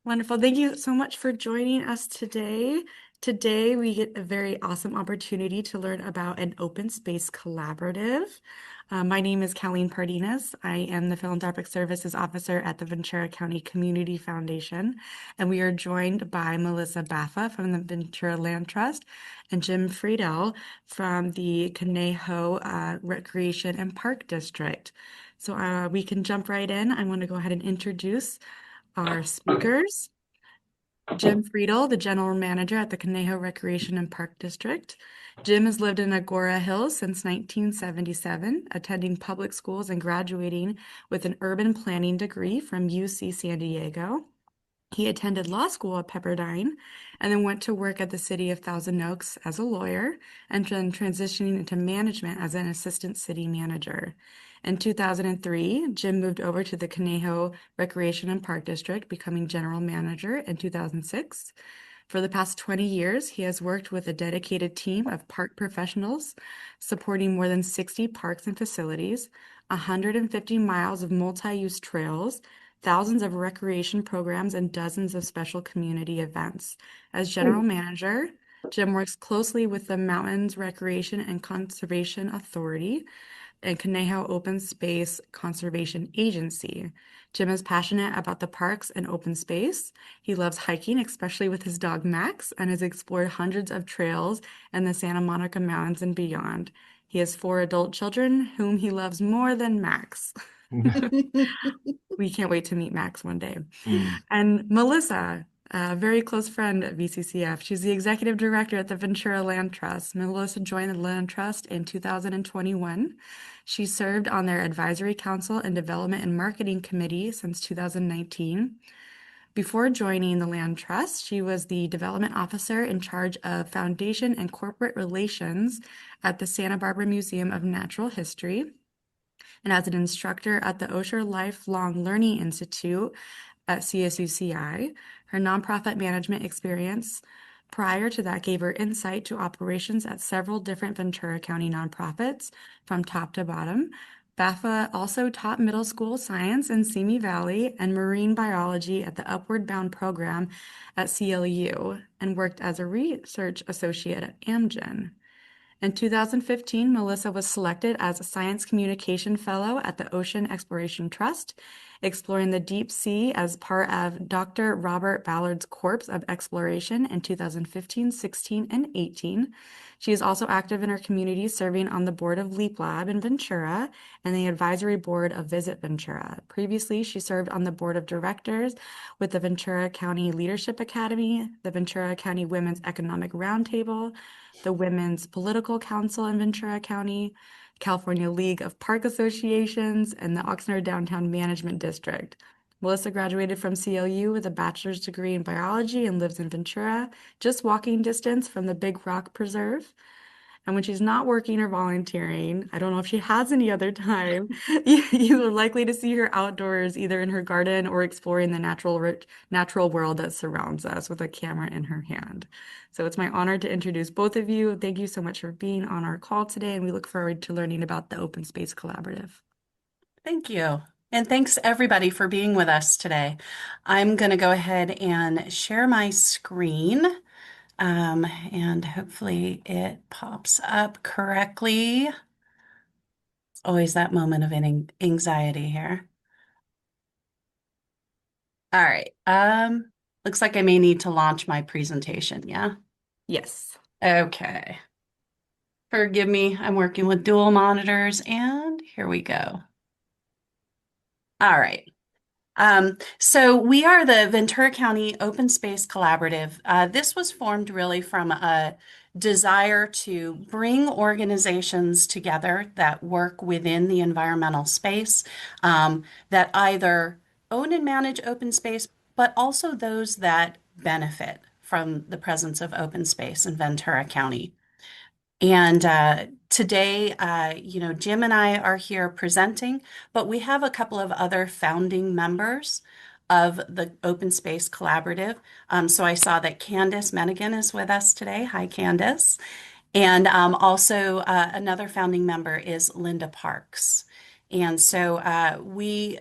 Wonderful. Thank you so much for joining us today. Today, we get a very awesome opportunity to learn about an open space collaborative. My name is Colleen Pardinas. I am the Philanthropic Services Officer at the Ventura County Community Foundation, and we are joined by Melissa Baffa from the Ventura Land Trust and Jim Friedel from the Conejo Recreation and Park District. So we can jump right in. I want to go ahead and introduce our speakers. Jim Friedel, the General Manager at the Conejo Recreation and Park District. Jim has lived in Agora Hills since 1977, attending public schools and graduating with an urban planning degree from UC San Diego. He attended law school at Pepperdine and then went to work at the city of Thousand Oaks as a lawyer and then transitioning into management as an assistant city manager. In 2003, Jim moved over to the Conejo Recreation and Park District, becoming general manager in 2006. For the past 20 years, he has worked with a dedicated team of park professionals, supporting more than 60 parks and facilities, 150 miles of multi-use trails, thousands of recreation programs, and dozens of special community events. As general manager, Jim works closely with the Mountains Recreation and Conservation Authority and Conejo Open Space Conservation Agency. Jim is passionate about the parks and open space. He loves hiking, especially with his dog Max, and has explored hundreds of trails in the Santa Monica Mountains and beyond. He has 4 adult children whom he loves more than Max. We can't wait to meet Max one day. And Melissa, a very close friend at VCCF. She's the executive director at the Ventura Land Trust. Melissa joined the Land Trust in 2021. She served on their advisory council and development and marketing committee since 2019. Before joining the Land Trust, she was the development officer in charge of foundation and corporate relations at the Santa Barbara Museum of Natural History and as an instructor at the Osher Lifelong Learning Institute at CSUCI. Her nonprofit management experience prior to that gave her insight to operations at several different Ventura County nonprofits from top to bottom. Baffa also taught middle school science in Simi Valley and marine biology at the Upward Bound program at CLU and worked as a research associate at Amgen. In 2015, Melissa was selected as a Science Communication Fellow at the Ocean Exploration Trust, exploring the deep sea as part of Dr. Robert Ballard's Corps of Exploration in 2015, 16, and 18. She is also active in her community, serving on the board of Leap Lab in Ventura and the advisory board of Visit Ventura. Previously, she served on the board of directors with the Ventura County Leadership Academy, the Ventura County Women's Economic Roundtable, the Women's Political Council in Ventura County, California League of Park Associations, and the Oxnard Downtown Management District. Melissa graduated from CLU with a bachelor's degree in biology and lives in Ventura, just walking distance from the Big Rock Preserve. And when she's not working or volunteering, I don't know if she has any other time, you are likely to see her outdoors, either in her garden or exploring the natural world that surrounds us with a camera in her hand. So it's my honor to introduce both of you. Thank you so much for being on our call today, and we look forward to learning about the Open Space Collaborative. Thank you. And thanks everybody for being with us today. I'm going to go ahead and share my screen, and hopefully it pops up correctly. It's always that moment of anxiety here. All right. Looks like I may need to launch my presentation, yeah? Yes. Okay. Forgive me, I'm working with dual monitors, and here we go. All right. So we are the Ventura County Open Space Collaborative. This was formed really from a desire to bring organizations together that work within the environmental space, that either own and manage open space, but also those that benefit from the presence of open space in Ventura County. And today, Jim and I are here presenting, but we have a couple of other founding members of the Open Space Collaborative. So I saw that Candace Menigan is with us today. Hi, Candace. And also another founding member is Linda Parks. And so we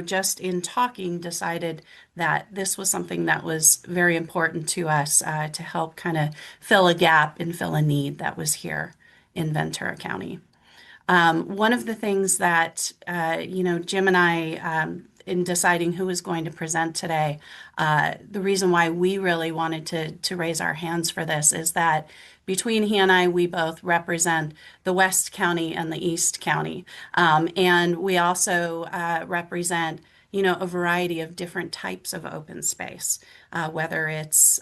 just in talking, decided that this was something that was very important to us to help kind of fill a gap and fill a need that was here in Ventura County. One of the things that, Jim and I, in deciding who was going to present today, the reason why we really wanted to raise our hands for this is that between he and I, we both represent the West County and the East County. And we also represent, a variety of different types of open space, whether it's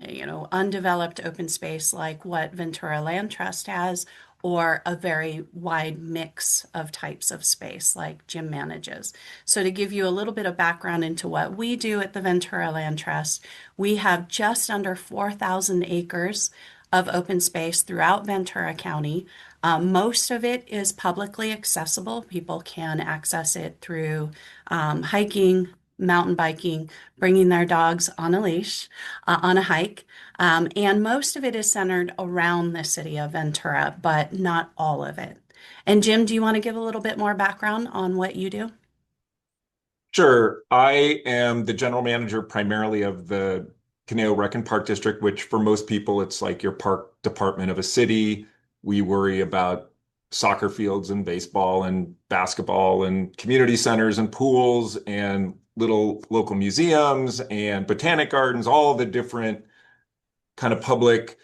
undeveloped open space like what Ventura Land Trust has, or a very wide mix of types of space like Jim manages. So to give you a little bit of background into what we do at the Ventura Land Trust, we have just under 4,000 acres of open space throughout Ventura County. Most of it is publicly accessible. People can access it through hiking, mountain biking, bringing their dogs on a leash, on a hike. And most of it is centered around the city of Ventura, but not all of it. And Jim, do you want to give a little bit more background on what you do? Sure. I am the general manager primarily of the Caneo Rec and Park District, which for most people, it's like your park department of a city. We worry about soccer fields and baseball and basketball and community centers and pools and little local museums and botanic gardens, all the different kind of public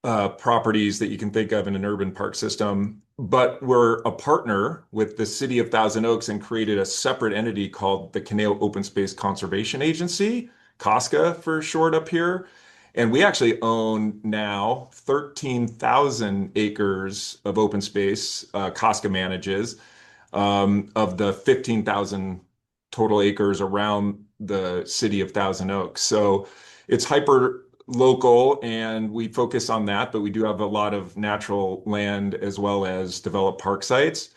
properties that you can think of in an urban park system. But we're a partner with the City of Thousand Oaks and created a separate entity called the Caneo Open Space Conservation Agency, COSCA for short up here. And we actually own now 13,000 acres of open space, COSCA manages, of the 15,000 total acres around the city of Thousand Oaks. So it's hyper local and we focus on that, but we do have a lot of natural land as well as developed park sites.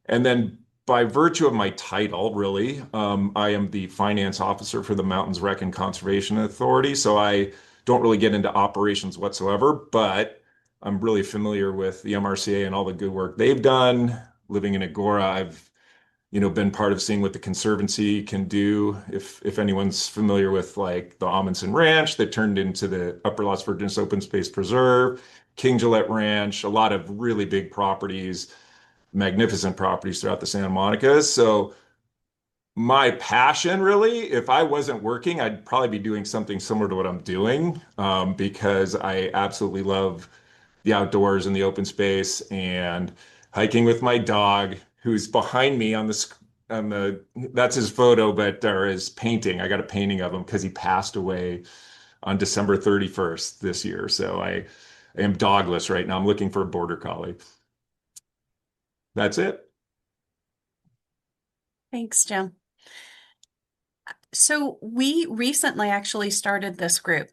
And then by virtue of my title, really, I am the finance officer for the Mountains Rec and Conservation Authority. So I don't really get into operations whatsoever, but I'm really familiar with the MRCA and all the good work they've done. Living in Agora, I've been part of seeing what the Conservancy can do. If anyone's familiar with like the Amundsen Ranch that turned into the Upper Las Virgenes Open Space Preserve, King Gillette Ranch, a lot of really big properties, magnificent properties throughout the Santa Monica. So my passion, really, if I wasn't working, I'd probably be doing something similar to what I'm doing, because I absolutely love the outdoors and the open space and hiking with my dog, who's behind me on the that's his photo, but or his painting. I got a painting of him because he passed away on December 31st this year. So I am dogless right now. I'm looking for a border collie. That's it. Thanks, Jim. So we recently actually started this group,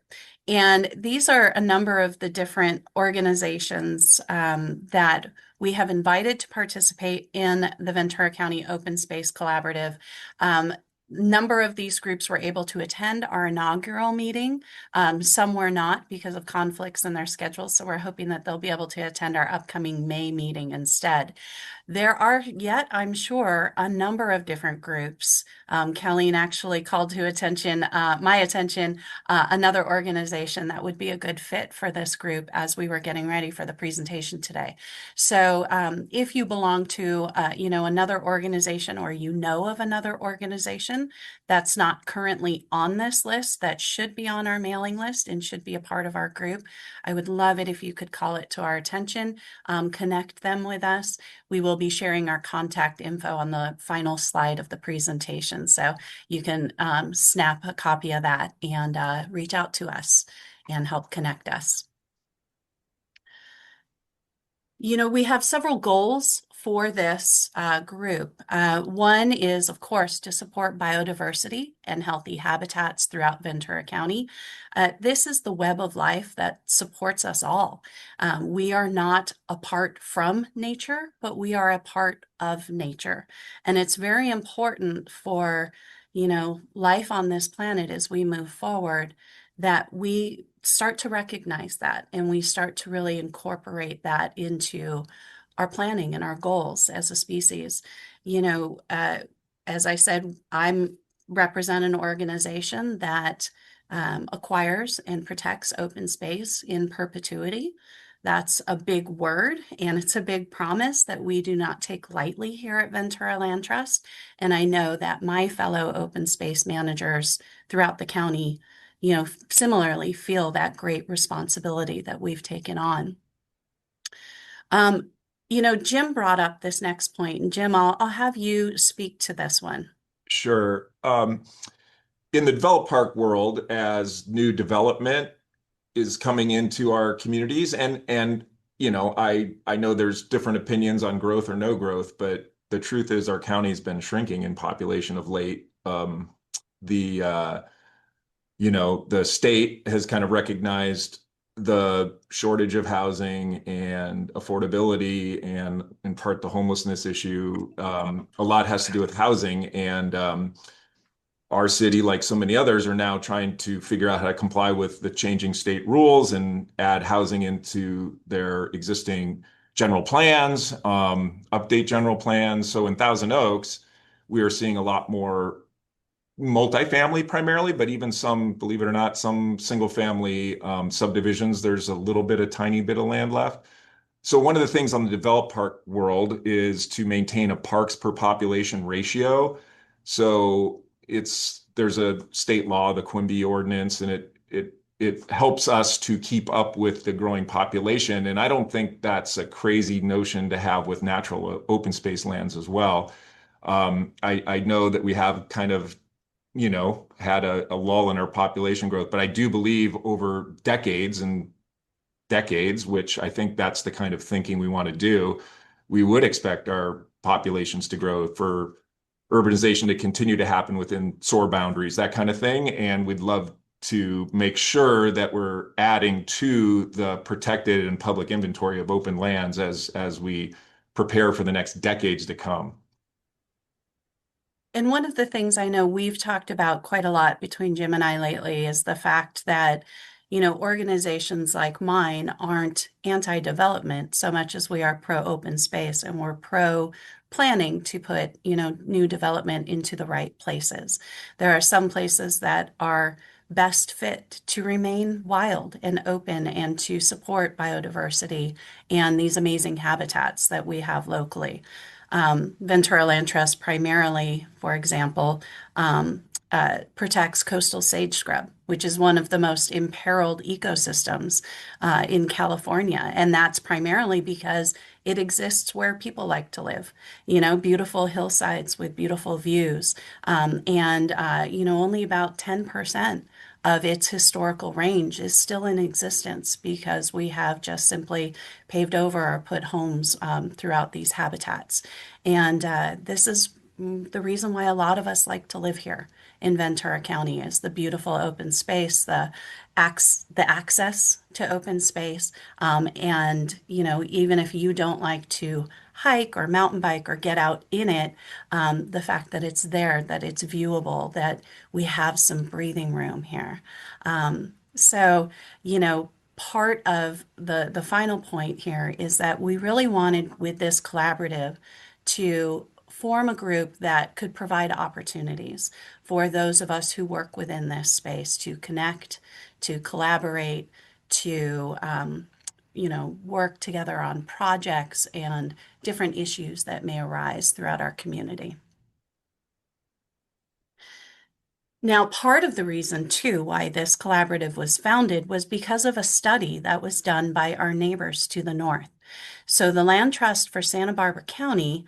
and these are a number of the different organizations that we have invited to participate in the Ventura County Open Space Collaborative. Number of these groups were able to attend our inaugural meeting. Some were not because of conflicts in their schedules, so we're hoping that they'll be able to attend our upcoming May meeting instead. There are yet, I'm sure, a number of different groups. Colleen actually called to my attention, another organization that would be a good fit for this group as we were getting ready for the presentation today. So if you belong to, another organization or you know of another organization that's not currently on this list that should be on our mailing list and should be a part of our group, I would love it if you could call it to our attention, connect them with us. We will be sharing our contact info on the final slide of the presentation. So you can snap a copy of that and reach out to us and help connect us. We have several goals for this group. One is, of course, to support biodiversity and healthy habitats throughout Ventura County. This is the web of life that supports us all. We are not apart from nature, but we are a part of nature. And it's very important for, life on this planet as we move forward that we start to recognize that and we start to really incorporate that into our planning and our goals as a species. You know, uh, as I said, I'm represent an organization that acquires and protects open space in perpetuity. That's a big word, and it's a big promise that we do not take lightly here at Ventura Land Trust. And I know that my fellow open space managers throughout the county, similarly feel that great responsibility that we've taken on. Um, Jim brought up this next point, and Jim, I'll have you speak to this one. Sure. In the developed park world, as new development is coming into our communities, I know there's different opinions on growth or no growth, but the truth is our county's been shrinking in population of late. The the state has kind of recognized the shortage of housing and affordability, and in part the homelessness issue. A lot has to do with housing, and our city, like so many others, are now trying to figure out how to comply with the changing state rules and add housing into their existing general plans, update general plans. So in Thousand Oaks, we are seeing a lot more multifamily primarily, but even some, believe it or not, some single family subdivisions, there's a little bit, a tiny bit of land left. So one of the things on the developed park world is to maintain a parks per population ratio. So there's a state law, the Quimby ordinance, and it helps us to keep up with the growing population. And I don't think that's a crazy notion to have with natural open space lands as well. I know that we have kind of had a lull in our population growth, but I do believe over decades and decades, which I think that's the kind of thinking we want to do, we would expect our populations to grow, for urbanization to continue to happen within SOAR boundaries, that kind of thing. And we'd love to make sure that we're adding to the protected and public inventory of open lands as we prepare for the next decades to come. And one of the things I know we've talked about quite a lot between Jim and I lately is the fact that, organizations like mine aren't anti-development so much as we are pro-open space, and we're pro-planning to put, new development into the right places. There are some places that are best fit to remain wild and open and to support biodiversity and these amazing habitats that we have locally. Ventura Land Trust primarily, for example, protects coastal sage scrub, which is one of the most imperiled ecosystems in California. And that's primarily because it exists where people like to live, beautiful hillsides with beautiful views. Only about 10% of its historical range is still in existence because we have just simply paved over or put homes throughout these habitats. And this is the reason why a lot of us like to live here in Ventura County is the beautiful open space, the access to open space. Even if you don't like to hike or mountain bike or get out in it, the fact that it's there, that it's viewable, that we have some breathing room here. So, part of the final point here is that we really wanted with this collaborative to form a group that could provide opportunities for those of us who work within this space to connect, to collaborate, to work together on projects and different issues that may arise throughout our community. Now, part of the reason, too, why this collaborative was founded was because of a study that was done by our neighbors to the north. So the Land Trust for Santa Barbara County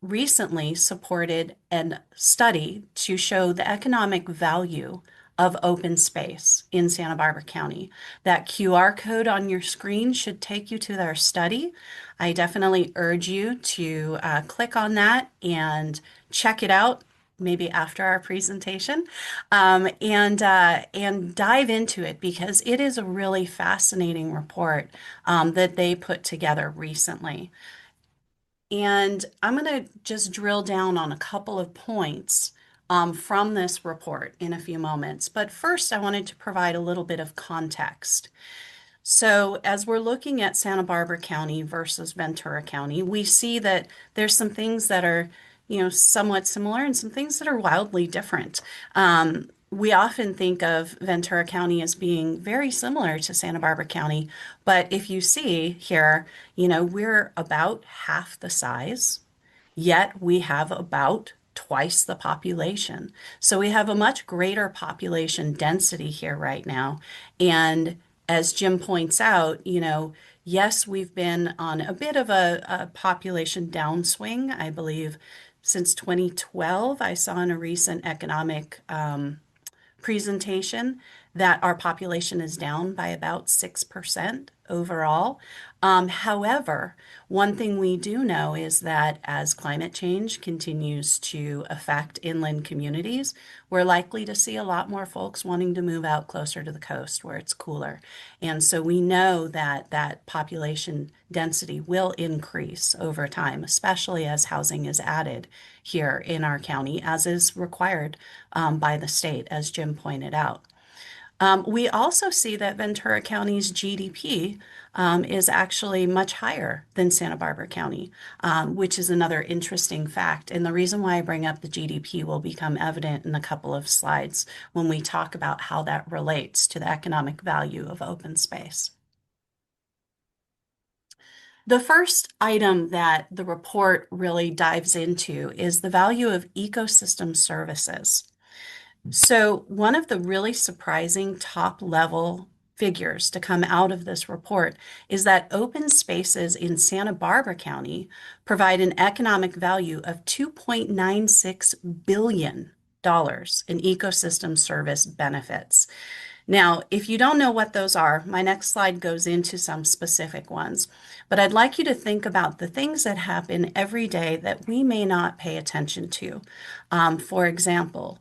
recently supported a study to show the economic value of open space in Santa Barbara County. That QR code on your screen should take you to their study. I definitely urge you to click on that and check it out maybe after our presentation, and dive into it because it is a really fascinating report that they put together recently. And I'm going to just drill down on a couple of points from this report in a few moments. But first, I wanted to provide a little bit of context. So as we're looking at Santa Barbara County versus Ventura County, we see that there's some things that are somewhat similar and some things that are wildly different. We often think of Ventura County as being very similar to Santa Barbara County, but if you see here, we're about half the size. Yet we have about twice the population. So we have a much greater population density here right now. And as Jim points out, yes, we've been on a bit of a population downswing, I believe, since 2012. I saw in a recent economic presentation that our population is down by about 6% overall. However, one thing we do know is that as climate change continues to affect inland communities, we're likely to see a lot more folks wanting to move out closer to the coast where it's cooler. And so we know that that population density will increase over time, especially as housing is added here in our county, as is required by the state, as Jim pointed out. We also see that Ventura County's GDP is actually much higher than Santa Barbara County, which is another interesting fact. And the reason why I bring up the GDP will become evident in a couple of slides when we talk about how that relates to the economic value of open space. The first item that the report really dives into is the value of ecosystem services. So, one of the really surprising top level figures to come out of this report is that open spaces in Santa Barbara County provide an economic value of $2.96 billion in ecosystem service benefits. Now, if you don't know what those are, my next slide goes into some specific ones. But I'd like you to think about the things that happen every day that we may not pay attention to. For example,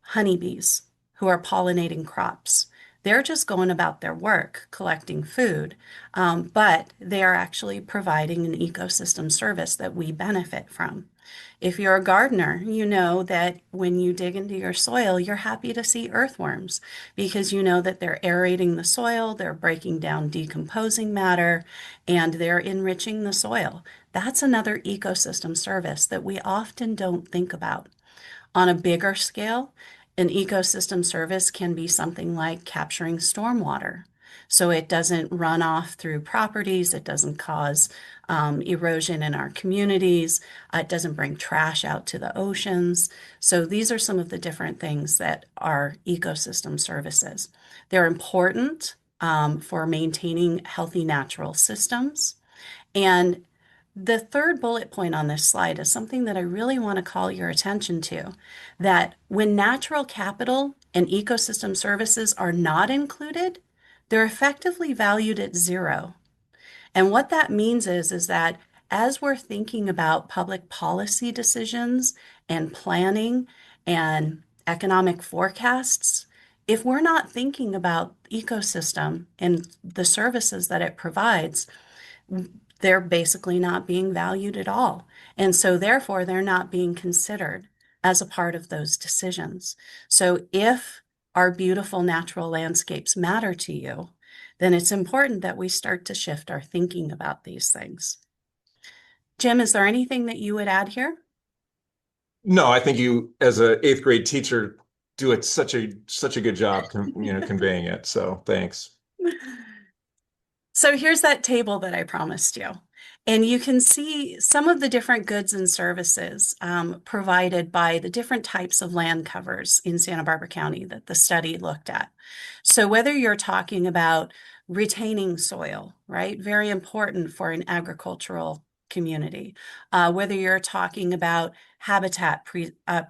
honeybees who are pollinating crops. They're just going about their work, collecting food, but they are actually providing an ecosystem service that we benefit from. If you're a gardener, you know that when you dig into your soil, you're happy to see earthworms because you know that they're aerating the soil, they're breaking down decomposing matter, and they're enriching the soil. That's another ecosystem service that we often don't think about. On a bigger scale, an ecosystem service can be something like capturing stormwater. So it doesn't run off through properties, it doesn't cause erosion in our communities, it doesn't bring trash out to the oceans. So these are some of the different things that are ecosystem services. They're important for maintaining healthy natural systems. And the third bullet point on this slide is something that I really want to call your attention to, that when natural capital and ecosystem services are not included, they're effectively valued at zero. And what that means is that as we're thinking about public policy decisions and planning and economic forecasts, if we're not thinking about ecosystem and the services that it provides, they're basically not being valued at all. And so therefore, they're not being considered as a part of those decisions. So if our beautiful natural landscapes matter to you, then it's important that we start to shift our thinking about these things. Jim, is there anything that you would add here? No, I think you, as a eighth grade teacher, do it such a good job, conveying it. So thanks. So here's that table that I promised you. And you can see some of the different goods and services provided by the different types of land covers in Santa Barbara County that the study looked at. So whether you're talking about retaining soil, right? Very important for an agricultural community. Whether you're talking about habitat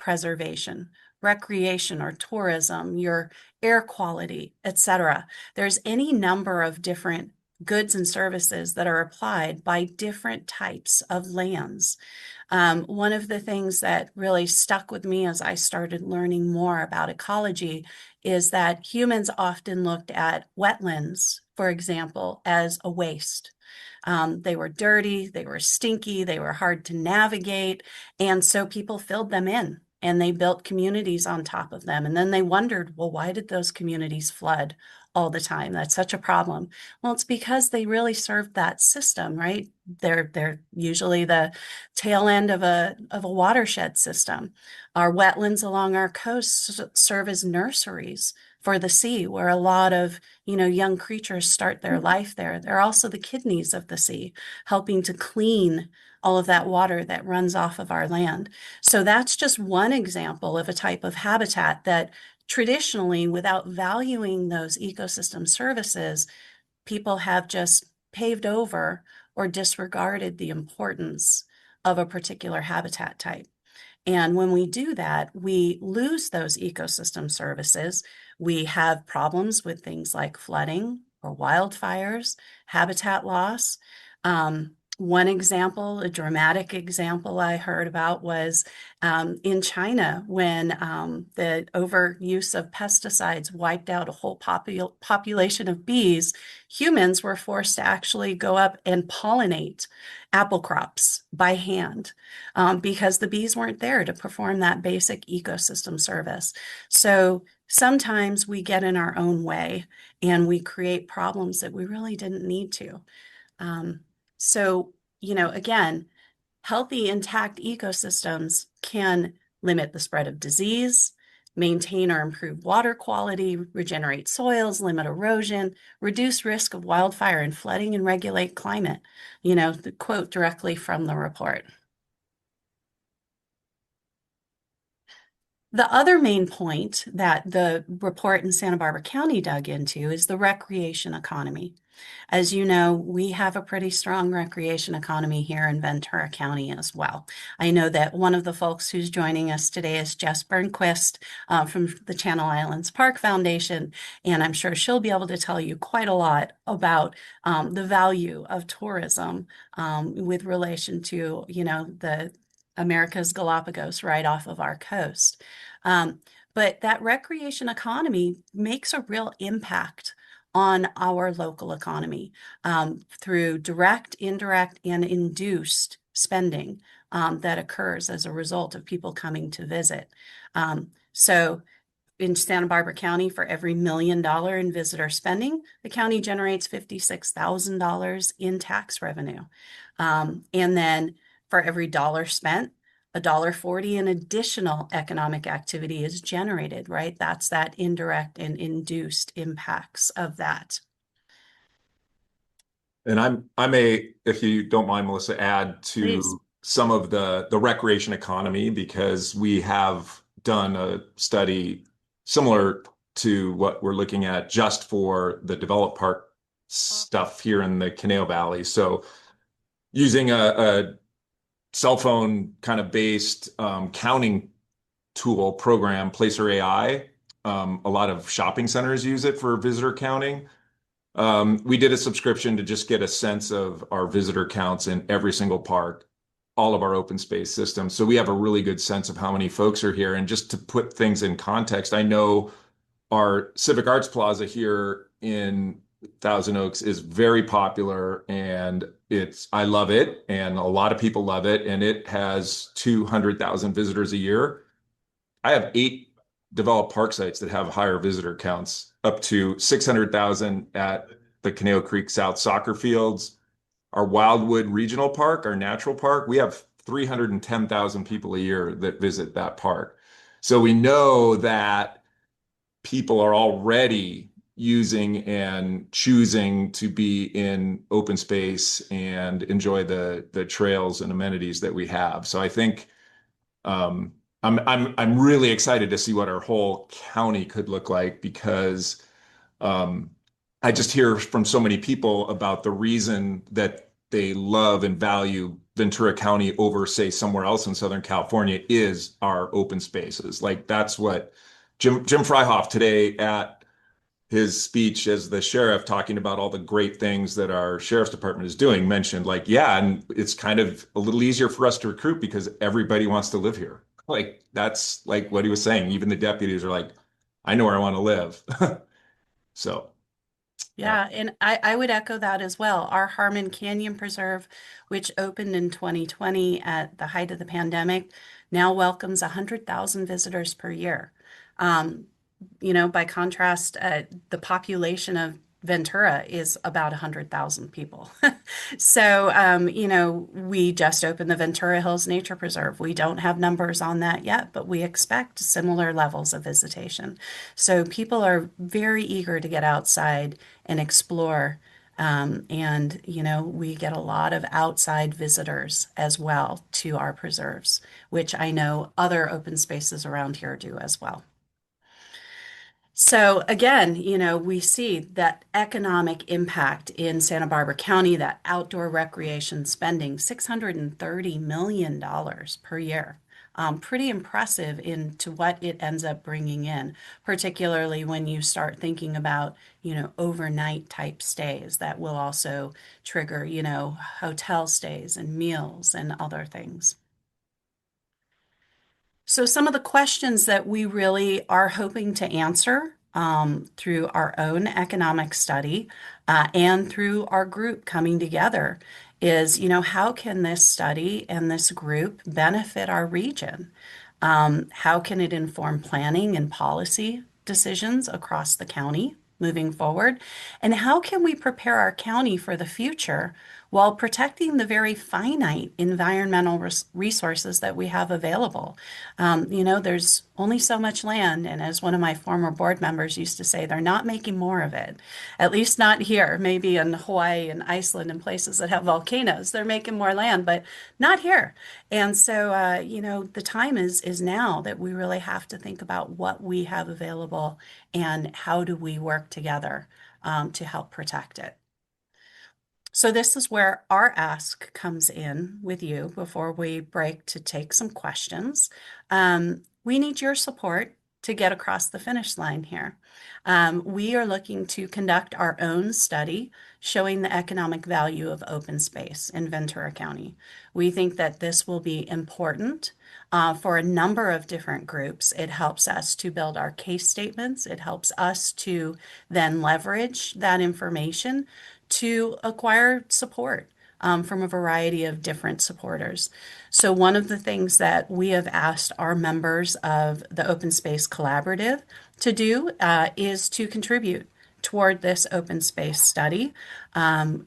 preservation, recreation or tourism, your air quality, etc. There's any number of different goods and services that are applied by different types of lands. One of the things that really stuck with me as I started learning more about ecology is that humans often looked at wetlands, for example, as a waste. They were dirty, they were stinky, they were hard to navigate, and so people filled them in and they built communities on top of them. And then they wondered, well, why did those communities flood? all the time. That's such a problem. Well, it's because they really serve that system, right? They're usually the tail end of a watershed system. Our wetlands along our coasts serve as nurseries for the sea, where a lot of, young creatures start their life there. They're also the kidneys of the sea, helping to clean all of that water that runs off of our land. So that's just one example of a type of habitat that traditionally, without valuing those ecosystem services, people have just paved over or disregarded the importance of a particular habitat type. And when we do that, we lose those ecosystem services. We have problems with things like flooding or wildfires, habitat loss. One example, a dramatic example I heard about was in China when the overuse of pesticides wiped out a whole population of bees. Humans were forced to actually go up and pollinate apple crops by hand because the bees weren't there to perform that basic ecosystem service. So sometimes we get in our own way and we create problems that we really didn't need to. Um, so, again, healthy, intact ecosystems can limit the spread of disease, maintain or improve water quality, regenerate soils, limit erosion, reduce risk of wildfire and flooding, and regulate climate. The quote directly from the report. The other main point that the report in Santa Barbara County dug into is the recreation economy. As you know, we have a pretty strong recreation economy here in Ventura County as well. I know that one of the folks who's joining us today is Jess Burnquist from the Channel Islands Park Foundation, and I'm sure she'll be able to tell you quite a lot about the value of tourism with relation to, the America's Galapagos right off of our coast. But that recreation economy makes a real impact on our local economy through direct, indirect, and induced spending that occurs as a result of people coming to visit. So in Santa Barbara County, for every $1 million in visitor spending, the county generates $56,000 in tax revenue. And then for every dollar spent, $1.40 in additional economic activity is generated, right? That's that indirect and induced impacts of that. And if you don't mind, Melissa, add Please. to some of the recreation economy because we have done a study similar to what we're looking at just for the developed park stuff here in the Conejo Valley. So using a cell phone kind of based counting tool program, Placer AI. A lot of shopping centers use it for visitor counting. We did a subscription to just get a sense of our visitor counts in every single park, all of our open space systems. So we have a really good sense of how many folks are here. And just to put things in context, I know our Civic Arts Plaza here in Thousand Oaks is very popular and I love it and a lot of people love it and it has 200,000 visitors a year. I have 8 developed park sites that have higher visitor counts, up to 600,000 at the Conejo Creek South soccer fields. Our Wildwood Regional Park, our natural park, we have 310,000 people a year that visit that park. So we know that people are already using and choosing to be in open space and enjoy the trails and amenities that we have. So I think um, I'm really excited to see what our whole county could look like because um, I just hear from so many people about the reason that they love and value Ventura County over, say, somewhere else in Southern California is our open spaces. Like that's what Jim Fryhoff today at his speech as the sheriff talking about all the great things that our sheriff's department is doing mentioned like, yeah, and it's kind of a little easier for us to recruit because everybody wants to live here. Like that's like what he was saying. Even the deputies are like, I know where I want to live. So, Yeah, and I would echo that as well. Our Harmon Canyon Preserve, which opened in 2020 at the height of the pandemic, now welcomes 100,000 visitors per year. Um, By contrast, the population of Ventura is about 100,000 people. So, we just opened the Ventura Hills Nature Preserve. We don't have numbers on that yet, but we expect similar levels of visitation. So people are very eager to get outside and explore. We get a lot of outside visitors as well to our preserves, which I know other open spaces around here do as well. So again, we see that economic impact in Santa Barbara County, that outdoor recreation spending, $630 million per year. Pretty impressive into what it ends up bringing in, particularly when you start thinking about, overnight type stays that will also trigger, hotel stays and meals and other things. So, some of the questions that we really are hoping to answer through our own economic study and through our group coming together is, how can this study and this group benefit our region? How can it inform planning and policy decisions across the county moving forward? And how can we prepare our county for the future while protecting the very finite environmental resources that we have available? There's only so much land, and as one of my former board members used to say, they're not making more of it. At least not here, maybe in Hawaii and Iceland and places that have volcanoes. They're making more land, but not here. And so, the time is now that we really have to think about what we have available and how do we work together to help protect it. So this is where our ask comes in with you before we break to take some questions. We need your support to get across the finish line here. We are looking to conduct our own study showing the economic value of open space in Ventura County. We think that this will be important for a number of different groups. It helps us to build our case statements. It helps us to then leverage that information to acquire support from a variety of different supporters. So one of the things that we have asked our members of the Open Space Collaborative to do is to contribute toward this open space study.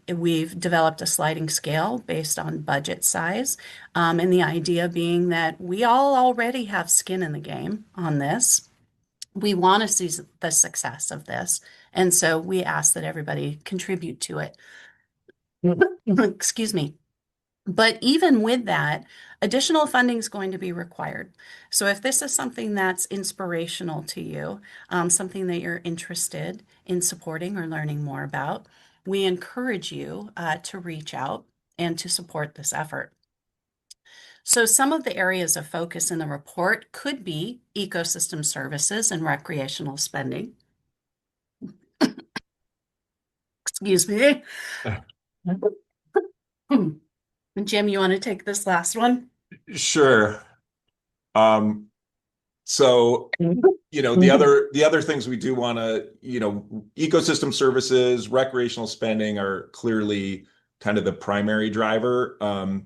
We've developed a sliding scale based on budget size, and the idea being that we all already have skin in the game on this. We want to see the success of this, and so we ask that everybody contribute to it. Excuse me. But even with that, additional funding is going to be required. So if this is something that's inspirational to you, something that you're interested in supporting or learning more about, we encourage you to reach out and to support this effort. So some of the areas of focus in the report could be ecosystem services and recreational spending. Excuse me. Jim, you want to take this last one? Sure. So, the other things we do want to, ecosystem services, recreational spending are clearly kind of the primary driver. The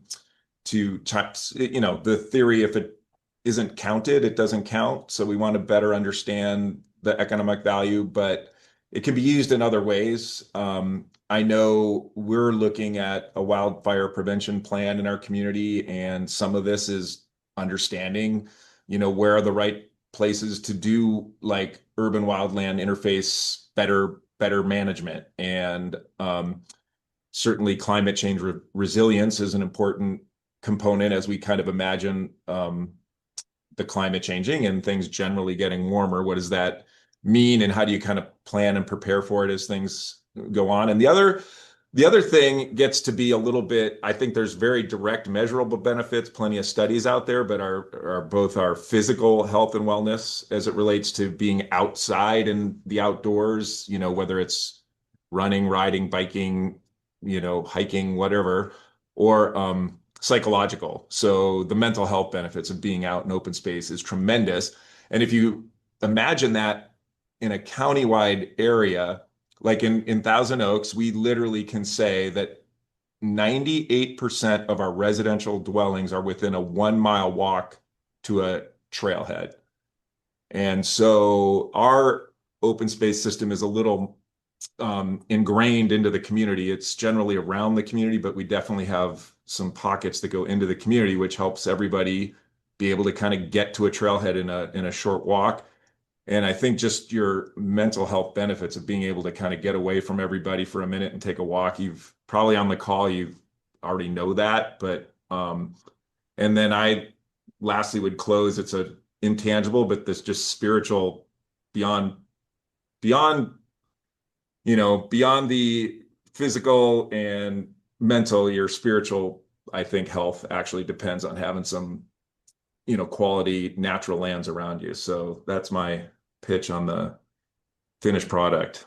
theory, if it isn't counted, it doesn't count. So we want to better understand the economic value, but it can be used in other ways. I know we're looking at a wildfire prevention plan in our community, and some of this is understanding, where are the right places to do like urban wildland interface better management. And certainly climate change resilience is an important component as we kind of imagine the climate changing and things generally getting warmer. What does that mean, and how do you kind of plan and prepare for it as things go on? And the other thing gets to be a little bit, I think there's very direct measurable benefits, plenty of studies out there, but are both our physical health and wellness as it relates to being outside in the outdoors, whether it's running, riding, biking, hiking, whatever, or psychological. So the mental health benefits of being out in open space is tremendous. And if you imagine that in a countywide area, like in Thousand Oaks, we literally can say that 98% of our residential dwellings are within a 1 mile walk to a trailhead. And so our open space system is a little ingrained into the community. It's generally around the community, but we definitely have some pockets that go into the community, which helps everybody be able to kind of get to a trailhead in a short walk. And I think just your mental health benefits of being able to kind of get away from everybody for a minute and take a walk. You've probably on the call, you already know that, but and then I lastly would close. It's a intangible, but this just spiritual beyond beyond beyond the physical and mental, your spiritual, I think health actually depends on having some, quality natural lands around you. So that's my pitch on the finished product.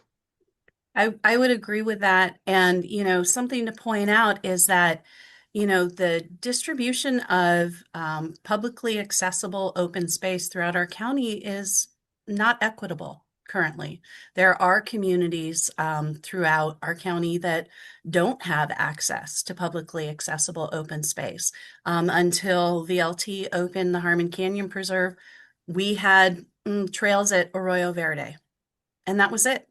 I would agree with that. And, something to point out is that, the distribution of publicly accessible open space throughout our county is not equitable currently. There are communities throughout our county that don't have access to publicly accessible open space. Until VLT opened the Harmon Canyon Preserve, we had trails at Arroyo Verde, and that was it.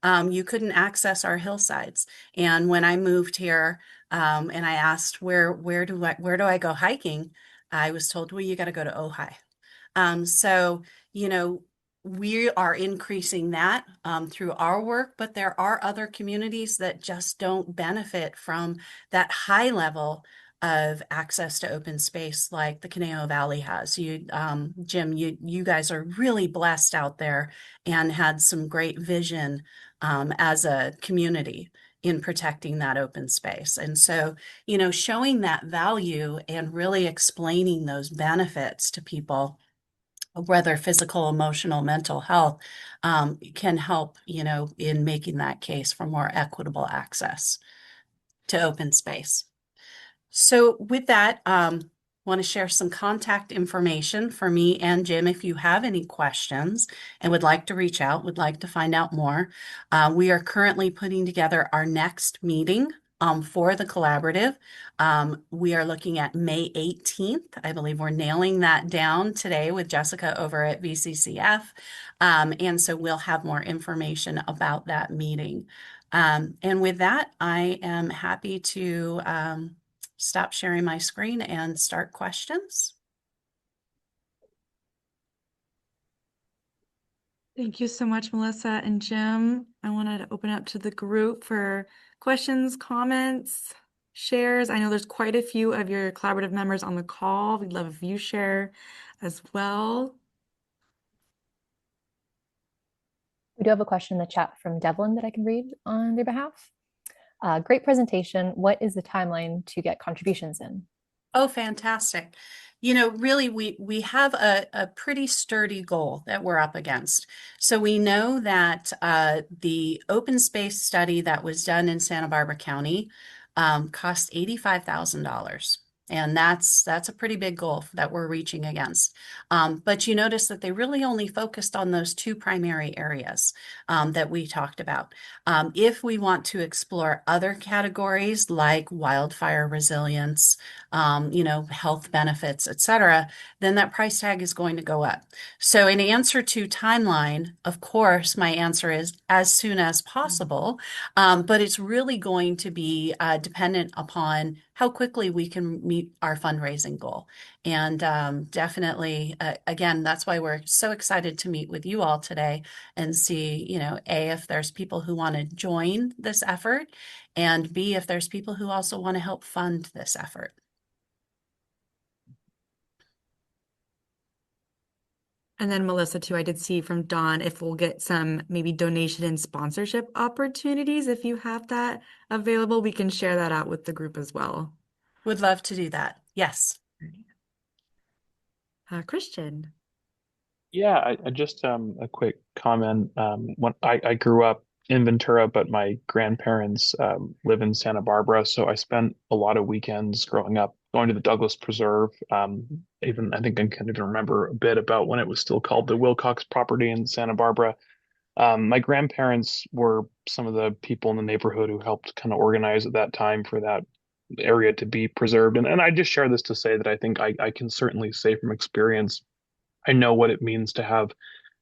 You couldn't access our hillsides. And when I moved here, and I asked where do I go hiking, I was told, well, you got to go to Ojai. So, you know, we are increasing that through our work, but there are other communities that just don't benefit from that high level of access to open space like the Conejo Valley has. Jim, you guys are really blessed out there and had some great vision as a community in protecting that open space. And so, showing that value and really explaining those benefits to people, whether physical, emotional, mental health, can help, in making that case for more equitable access to open space. So with that, want to share some contact information for me and Jim if you have any questions and would like to reach out, would like to find out more. We are currently putting together our next meeting for the collaborative. We are looking at May 18th. I believe we're nailing that down today with Jessica over at VCCF. And so we'll have more information about that meeting. And with that, I am happy to stop sharing my screen and start questions. Thank you so much, Melissa and Jim. I wanted to open up to the group for questions, comments, shares. I know there's quite a few of your collaborative members on the call. We'd love if you share as well. We do have a question in the chat from Devlin that I can read on their behalf. Great presentation. What is the timeline to get contributions in? Oh, fantastic. Really, we have a pretty sturdy goal that we're up against. So we know that the open space study that was done in Santa Barbara County cost $85,000. And that's a pretty big goal that we're reaching against. But you notice that they really only focused on those two primary areas that we talked about. If we want to explore other categories like wildfire resilience, health benefits, et cetera, then that price tag is going to go up. So in answer to timeline, of course, my answer is as soon as possible, but it's really going to be dependent upon how quickly we can meet our fundraising goal. And definitely, again, that's why we're so excited to meet with you all today and see, A, if there's people who want to join this effort, and B, if there's people who also want to help fund this effort. And then Melissa too, I did see from Dawn if we'll get some maybe donation and sponsorship opportunities. If you have that available, we can share that out with the group as well. Would love to do that. Yes. Christian. Yeah, I just a quick comment. When I grew up in Ventura, but my grandparents live in Santa Barbara, so I spent a lot of weekends growing up going to the Douglas Preserve. Even I think I can even remember a bit about when it was still called the Wilcox property in Santa Barbara. My grandparents were some of the people in the neighborhood who helped kind of organize at that time for that area to be preserved. And I just share this to say that I think I can certainly say from experience I know what it means to have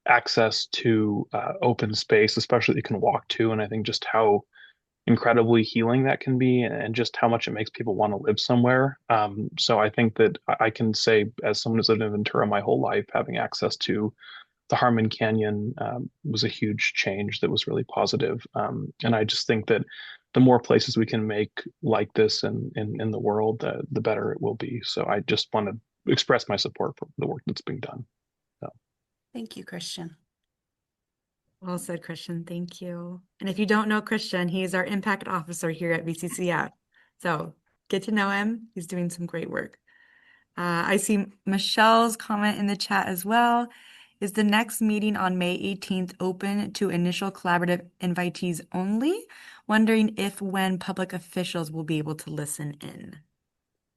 access to open space, especially that you can walk to. And I think just how incredibly healing that can be and just how much it makes people want to live somewhere. So I think that I can say, as someone who's lived in Ventura my whole life, having access to the Harmon Canyon was a huge change that was really positive. And I just think that the more places we can make like this in the world, the better it will be. So I just want to express my support for the work that's being done. So. Thank you, Christian. Well said, Christian. Thank you. And if you don't know Christian, he's our impact officer here at VCCF. So get to know him. He's doing some great work. I see Michelle's comment in the chat as well. Is the next meeting on May 18th open to initial collaborative invitees only? Wondering if when public officials will be able to listen in.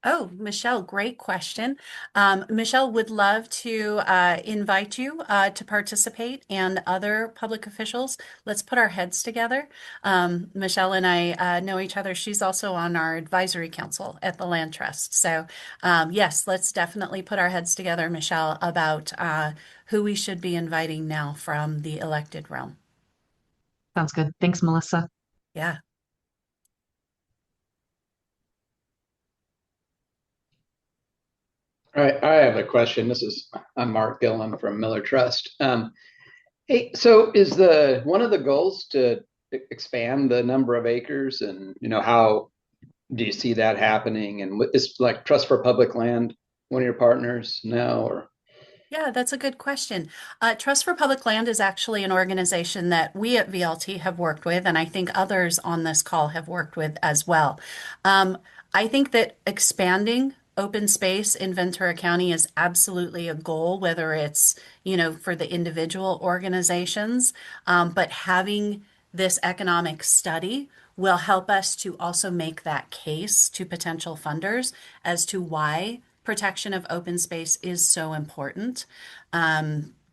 Oh, Michelle, great question. Michelle would love to invite you to participate and other public officials. Let's put our heads together. Michelle and I know each other. She's also on our advisory council at the Land Trust. So yes, let's definitely put our heads together, Michelle, about who we should be inviting now from the elected realm. Sounds good. Thanks, Melissa. Yeah. All right, I have a question. I'm Mark Gillen from Miller Trust. Hey, so is one of the goals to expand the number of acres, and how do you see that happening? And is like Trust for Public Land one of your partners now, or? Yeah, that's a good question. Trust for Public Land is actually an organization that we at VLT have worked with, and I think others on this call have worked with as well. I think that expanding open space in Ventura County is absolutely a goal, whether it's, for the individual organizations, but having this economic study will help us to also make that case to potential funders as to why protection of open space is so important,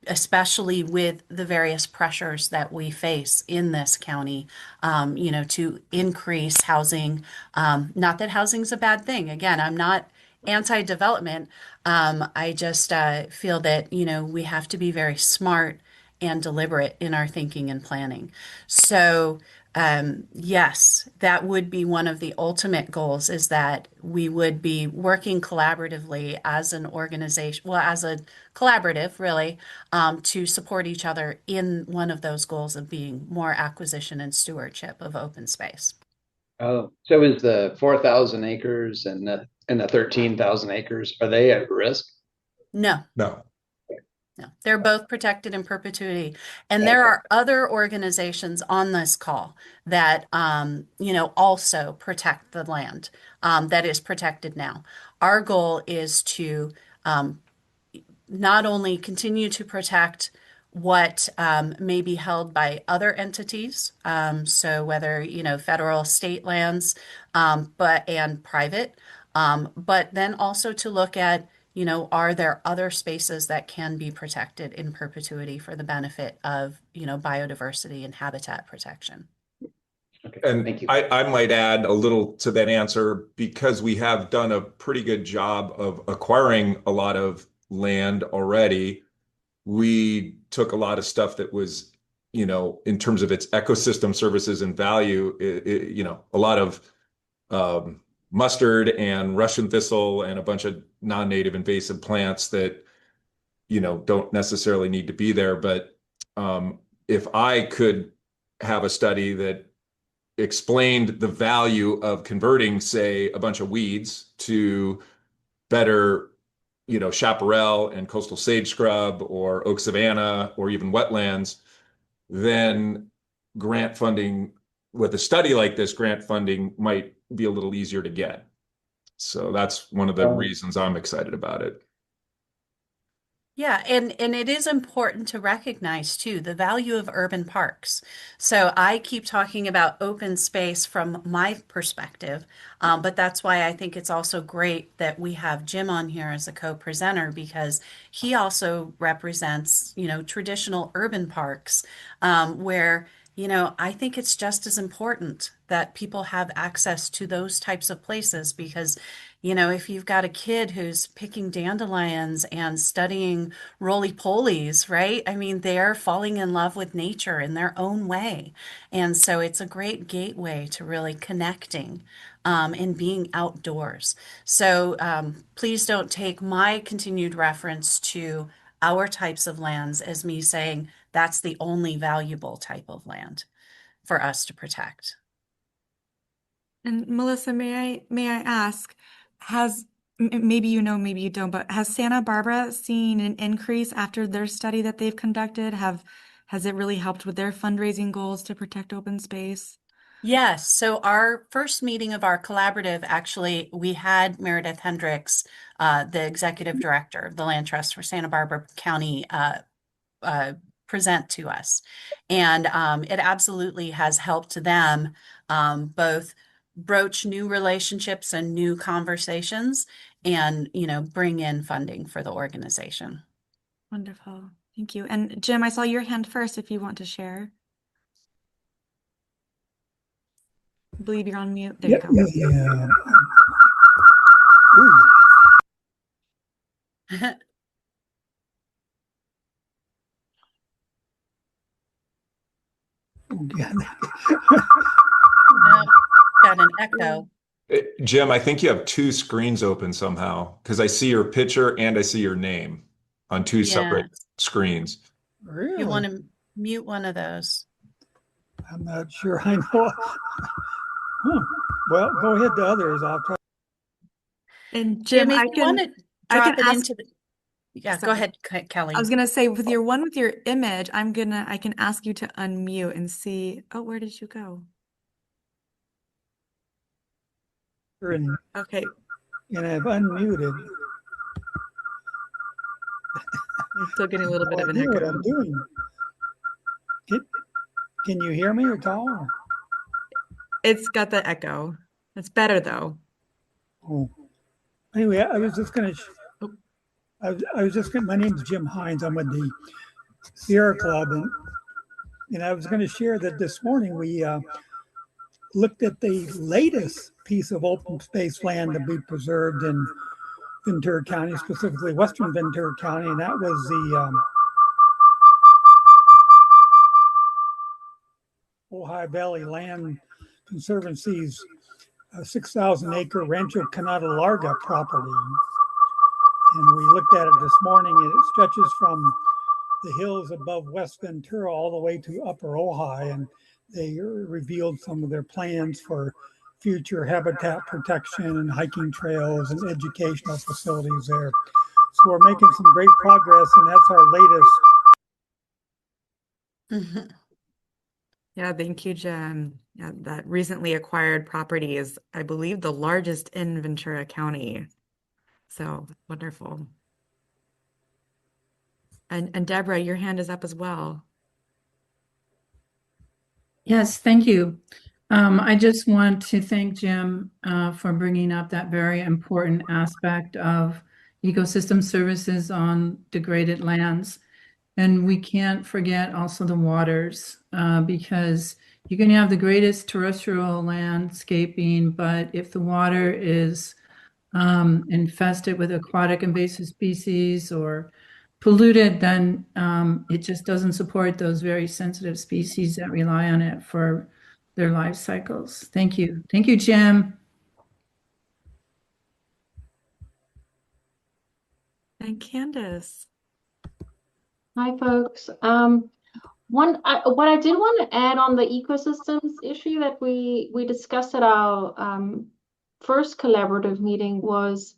especially with the various pressures that we face in this county, to increase housing. Not that housing's a bad thing. Again, I'm not anti-development. I just feel that, we have to be very smart and deliberate in our thinking and planning. So, yes, that would be one of the ultimate goals, is that we would be working collaboratively as an organization, well, as a collaborative, really, to support each other in one of those goals of being more acquisition and stewardship of open space. Oh, so is the 4,000 acres and the 13,000 acres, are they at risk? No. No. No, they're both protected in perpetuity. And there are other organizations on this call that, also protect the land that is protected now. Our goal is to not only continue to protect what may be held by other entities, so whether, federal, state lands, and private, but then also to look at, are there other spaces that can be protected in perpetuity for the benefit of, biodiversity and habitat protection? Okay, And thank you. I might add a little to that answer, because we have done a pretty good job of acquiring a lot of land already. We took a lot of stuff that was, in terms of its ecosystem services and value, a lot of mustard and Russian thistle and a bunch of non-native invasive plants that, don't necessarily need to be there. But if I could have a study that explained the value of converting, say, a bunch of weeds to better, chaparral and coastal sage scrub or oak savanna or even wetlands, then grant funding with a study like this, grant funding might be a little easier to get. So that's one of the reasons I'm excited about it. Yeah, and it is important to recognize too the value of urban parks. So I keep talking about open space from my perspective, but that's why I think it's also great that we have Jim on here as a co-presenter, because he also represents, traditional urban parks, where, I think it's just as important that people have access to those types of places, because, If you've got a kid who's picking dandelions and studying roly-polies, right? I mean, they're falling in love with nature in their own way. And so it's a great gateway to really connecting and being outdoors. So please don't take my continued reference to our types of lands as me saying that's the only valuable type of land for us to protect. And Melissa, may I ask, maybe you know, maybe you don't, but has Santa Barbara seen an increase after their study that they've conducted? Has it really helped with their fundraising goals to protect open space? Yes, so our first meeting of our collaborative, actually, we had Meredith Hendricks, the executive director of the Land Trust for Santa Barbara County, uh, present to us. And it absolutely has helped them both broach new relationships and new conversations and, bring in funding for the organization. Wonderful. Thank you. And Jim, I saw your hand first if you want to share. I believe you're on mute. There you go. Yeah. Yeah. Got an echo. Jim, I think you have two screens open somehow because I see your picture and I see your name on two separate screens. Really? You want to mute one of those? I'm not sure I know. Well, go ahead to others. I'll try. And Jim, if you want to drop it ask, into the, go sorry. ahead, Kelly. I was gonna say with your one with your image, I can ask you to unmute and see. Oh, where did you go? Okay. And I've unmuted. I'm still getting a little bit of an I know what echo. I'm doing. Can you hear me at all? It's got the echo. It's better though. Oh. Anyway, I was just gonna. I was just. My name's Jim Hines. I'm with the Sierra Club, and I was going to share that this morning we looked at the latest piece of open space land to be preserved in Ventura County, specifically Western Ventura County, and that was the Ojai Valley Land Conservancy's 6,000 acre Rancho Canada Larga property. And we looked at it this morning, and it stretches from the hills above West Ventura all the way to Upper Ojai, and they revealed some of their plans for future habitat protection and hiking trails and educational facilities there. So we're making some great progress, and that's our latest. Yeah, thank you, Jen. Yeah, that recently acquired property is, I believe, the largest in Ventura County. So wonderful. And Deborah, your hand is up as well. Yes, thank you. I just want to thank Jim for bringing up that very important aspect of ecosystem services on degraded lands. And we can't forget also the waters because you can have the greatest terrestrial landscaping, but if the water is infested with aquatic invasive species or polluted, then it just doesn't support those very sensitive species that rely on it for their life cycles. Thank you. Thank you, Jim. And Candace. Hi, folks. What I did want to add on the ecosystems issue that we discussed at our first collaborative meeting was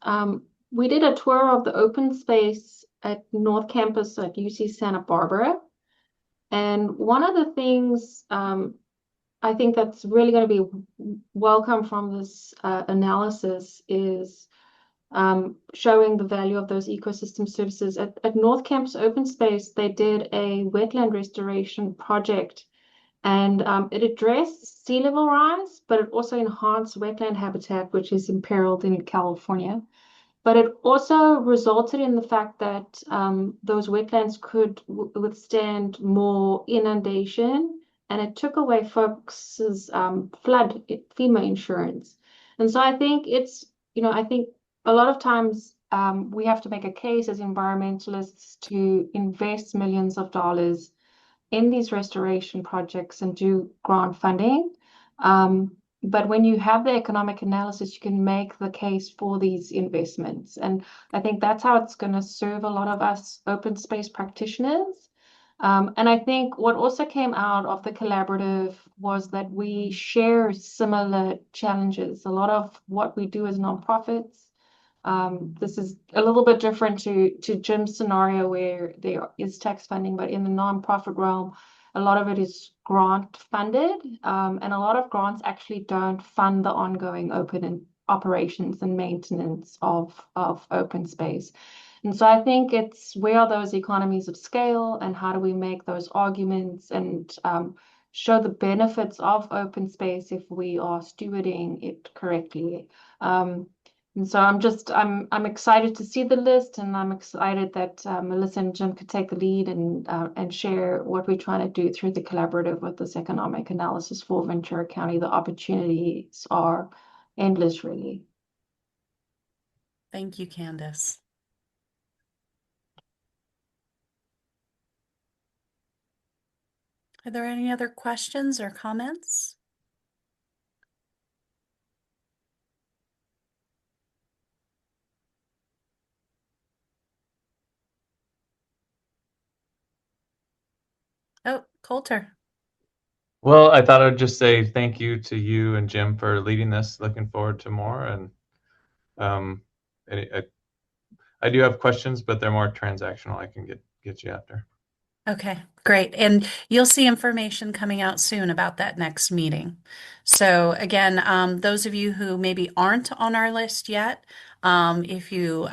we did a tour of the open space at North Campus at UC Santa Barbara. And one of the things I think that's really going to be welcome from this analysis is showing the value of those ecosystem services. At North Campus Open Space, they did a wetland restoration project, and it addressed sea level rise, but it also enhanced wetland habitat, which is imperiled in California. But it also resulted in the fact that those wetlands could withstand more inundation, and it took away folks' flood FEMA insurance. And so I think it's I think a lot of times we have to make a case as environmentalists to invest millions of dollars in these restoration projects and do grant funding. But when you have the economic analysis, you can make the case for these investments. And I think that's how it's going to serve a lot of us open space practitioners. And I think what also came out of the collaborative was that we share similar challenges. A lot of what we do as nonprofits. This is a little bit different to Jim's scenario where there is tax funding, but in the nonprofit realm, a lot of it is grant funded, and a lot of grants actually don't fund the ongoing open operations and maintenance of open space. And so I think it's where are those economies of scale and how do we make those arguments and show the benefits of open space if we are stewarding it correctly. And so I'm excited to see the list, and I'm excited that Melissa and Jim could take the lead and share what we're trying to do through the collaborative with this economic analysis for Ventura County. The opportunities are endless, really. Thank you, Candace. Are there any other questions or comments? Oh, Coulter. Well, I thought I'd just say thank you to you and Jim for leading this. Looking forward to more. And um, I do have questions, but they're more transactional. I can get you after. Okay, great. And you'll see information coming out soon about that next meeting. So again, those of you who maybe aren't on our list yet, if you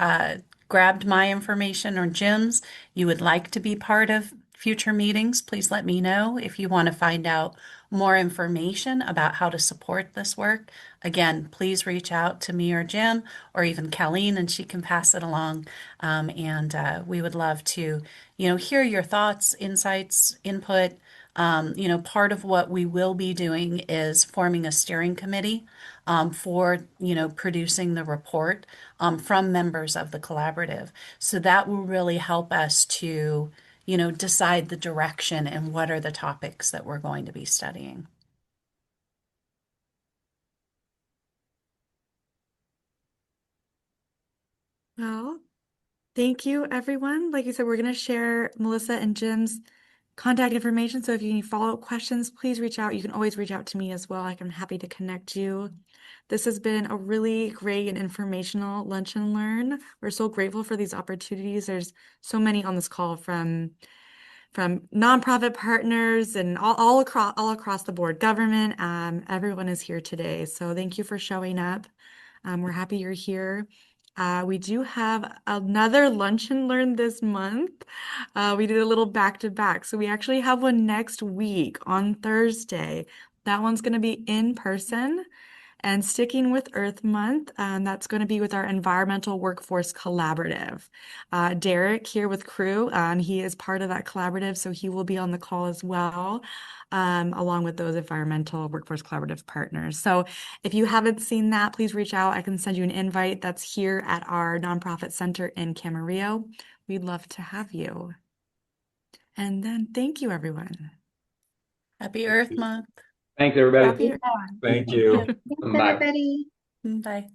grabbed my information or Jim's, you would like to be part of future meetings, please let me know. If you want to find out more information about how to support this work, again, please reach out to me or Jim or even Colleen, and she can pass it along. And we would love to hear your thoughts, insights, input. Part of what we will be doing is forming a steering committee for, producing the report from members of the collaborative. So that will really help us to, decide the direction and what are the topics that we're going to be studying. Well, thank you, everyone. Like you said, we're going to share Melissa and Jim's contact information. So if you need follow-up questions, please reach out. You can always reach out to me as well. I'm happy to connect you. This has been a really great and informational lunch and learn. We're so grateful for these opportunities. There's so many on this call from nonprofit partners and all across the board, government. Everyone is here today. So thank you for showing up. We're happy you're here. We do have another lunch and learn this month. We did a little back-to-back. So we actually have one next week on Thursday. That one's going to be in person. And sticking with Earth Month, that's going to be with our Environmental Workforce Collaborative. Derek here with crew, he is part of that collaborative, so he will be on the call as well, along with those Environmental Workforce Collaborative partners. So if you haven't seen that, please reach out. I can send you an invite. That's here at our nonprofit center in Camarillo. We'd love to have you. And then thank you, everyone. Happy Earth Month. Thanks, everybody. Happy Thank you. Bye. Bye.